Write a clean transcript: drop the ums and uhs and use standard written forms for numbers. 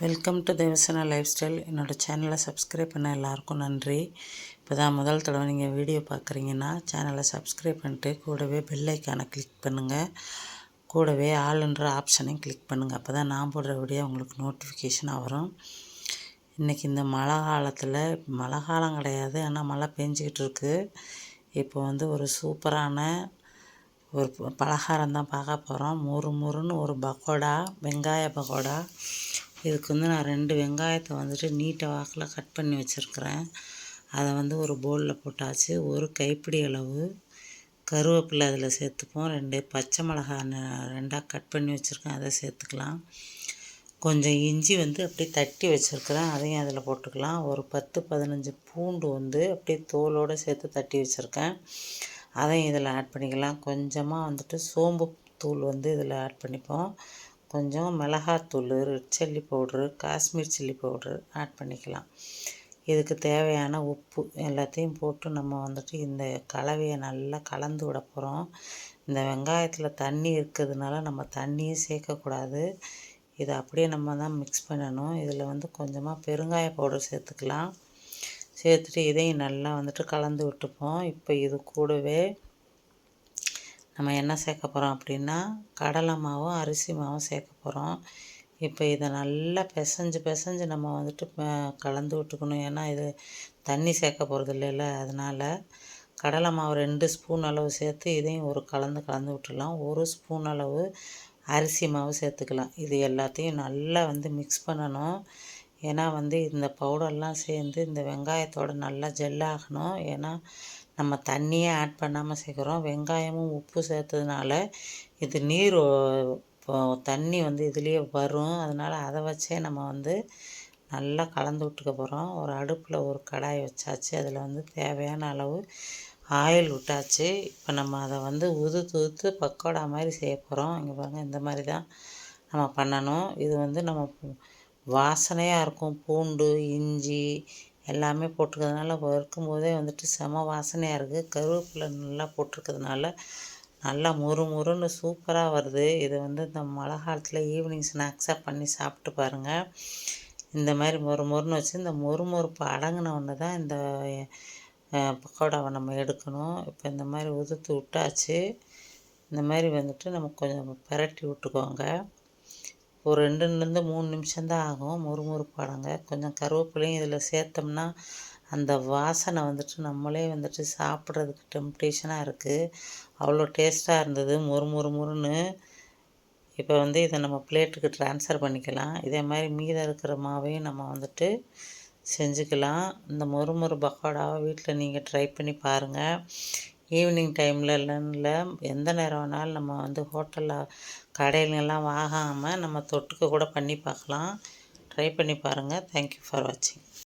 Welcome to Devasena life style. என்னோடய சேனலை subscribe பண்ண எல்லாருக்கும் நன்றி. இப்போ தான் முதல் தடவை நீங்கள் வீடியோ பார்க்குறீங்கன்னா சேனலை சப்ஸ்கிரைப் பண்ணிட்டு கூடவே பெல் ஐக்கானை கிளிக் பண்ணுங்கள். கூடவே ஆல்ன்ற ஆப்ஷனையும் கிளிக் பண்ணுங்கள். அப்போ தான் நான் போடுற வீடியோ உங்களுக்கு நோட்டிஃபிகேஷனாக வரும். இன்றைக்கி இந்த மழை காலத்தில் மழை காலம் கிடையாது, ஆனால் மழை பெஞ்சிக்கிட்டு இருக்குது. இப்போ ஒரு சூப்பரான ஒரு பலகாரம் தான் பார்க்க போகிறோம். முறுமுறுன்னு ஒரு பக்கோடா, வெங்காய பக்கோடா. இதுக்கு நான் 2 வெங்காயத்தை நீட்டை வாக்கில் கட் பண்ணி வச்சுருக்கிறேன். அதை ஒரு பவுலில் போட்டாச்சு. ஒரு கைப்பிடி அளவு கருவேப்பிலை அதில் சேர்த்துப்போம். 2 பச்சை மிளகாய் 2ஆக கட் பண்ணி வச்சுருக்கேன், அதை சேர்த்துக்கலாம். கொஞ்சம் இஞ்சி அப்படியே தட்டி வச்சுருக்கிறேன், அதையும் அதில் போட்டுக்கலாம். ஒரு 10-15 பூண்டு அப்படியே தோலோடு சேர்த்து தட்டி வச்சுருக்கேன், அதையும் இதில் ஆட் பண்ணிக்கலாம். கொஞ்சமாக சோம்பு தூள் இதில் ஆட் பண்ணிப்போம். கொஞ்சம் மிளகாத்தூள், red chilli powder, Kashmir chilli powder add பண்ணிக்கலாம். இதுக்கு தேவையான உப்பு எல்லாத்தையும் போட்டு நம்ம இந்த கலவையை நல்லா கலந்து விட போகிறோம். இந்த வெங்காயத்தில் தண்ணி இருக்கிறதுனால நம்ம தண்ணியும் சேர்க்கக்கூடாது. இதை அப்படியே நம்ம தான் மிக்ஸ் பண்ணணும். இதில் கொஞ்சமாக பெருங்காய பவுடர் சேர்த்துக்கலாம். சேர்த்துட்டு இதையும் நல்லா கலந்து விட்டுப்போம். இப்போ இது கூடவே நம்ம என்ன சேர்க்க போகிறோம் அப்படின்னா கடலை மாவும் அரிசி மாவும் சேர்க்க போகிறோம். இப்போ இதை நல்லா பிசைஞ்சு நம்ம கலந்து விட்டுக்கணும். ஏன்னா இது தண்ணி சேர்க்க போகிறது இல்லைல்ல, அதனால் கடலை மாவு 2 ஸ்பூன் அளவு சேர்த்து இதையும் ஒரு கலந்து விட்டுடலாம். 1 ஸ்பூன் அளவு அரிசி மாவு சேர்த்துக்கலாம். இது எல்லாத்தையும் நல்லா மிக்ஸ் பண்ணணும். ஏன்னா இந்த பவுடர்லாம் சேர்ந்து இந்த வெங்காயத்தோடு நல்லா ஜெல்லாகணும். ஏன்னா நம்ம தண்ணியே ஆட் பண்ணாமல் சேர்க்குறோம். வெங்காயமும் உப்பு சேர்த்ததுனால இது நீர் தண்ணி இதுலேயே வரும். அதனால் அதை வச்சே நம்ம நல்லா கலந்து விட்டுக்க போகிறோம். ஒரு அடுப்பில் ஒரு கடாய் வச்சாச்சு. அதில் தேவையான அளவு ஆயில் விட்டாச்சு. இப்போ நம்ம அதை உதுத்து பக்கோடா மாதிரி செய்ய போகிறோம். இங்கே பாருங்கள், இந்த மாதிரி தான் நம்ம பண்ணணும். இது நம்ம வாசனையாக இருக்கும். பூண்டு, இஞ்சி எல்லாமே போட்டிருக்கிறதுனால வறுக்கும்போதே செம வாசனையாக இருக்குது. கருவேப்பிலை நல்லா போட்டிருக்கிறதுனால நல்லா முறுமுறுன்னு சூப்பராக வருது. இது இந்த மழை காலத்தில் ஈவினிங் ஸ்நாக்ஸாக பண்ணி சாப்பிட்டு பாருங்கள். இந்த மாதிரி மொறுன்னு வச்சு இந்த மொறுப்பு அடங்கின ஒன்று தான் இந்த பக்கோடாவை நம்ம எடுக்கணும். இப்போ இந்த மாதிரி உதுத்து விட்டாச்சு. இந்த மாதிரி நம்ம கொஞ்சம் பிரட்டி விட்டுக்கோங்க. ஒரு 2லேருந்து 3 நிமிஷம்தான் ஆகும் முறுமுறுப்பு அடங்க. கொஞ்சம் கருவேப்பிலையும் இதில் சேர்த்தோம்னா அந்த வாசனை நம்மளே சாப்பிட்றதுக்கு டெம்ப்டேஷனாக இருக்குது. அவ்வளோ டேஸ்ட்டாக இருந்தது, முறுமுறுன்னு. இப்போ இதை நம்ம பிளேட்டுக்கு ட்ரான்ஸ்ஃபர் பண்ணிக்கலாம். இதே மாதிரி மீதம் இருக்கிற மாவையும் நம்ம செஞ்சுக்கலாம். இந்த முறுமுறு பக்கோடாவை வீட்டில் நீங்கள் ட்ரை பண்ணி பாருங்கள். ஈவினிங் டைமில் இல்லை, எந்த நேரம் வேணாலும் நம்ம ஹோட்டலில் கடையிலெல்லாம் வாங்காமல் நம்ம தொட்டுக்க கூட பண்ணி பார்க்கலாம். ட்ரை பண்ணி பாருங்கள். தேங்க்யூ ஃபார் வாட்சிங்.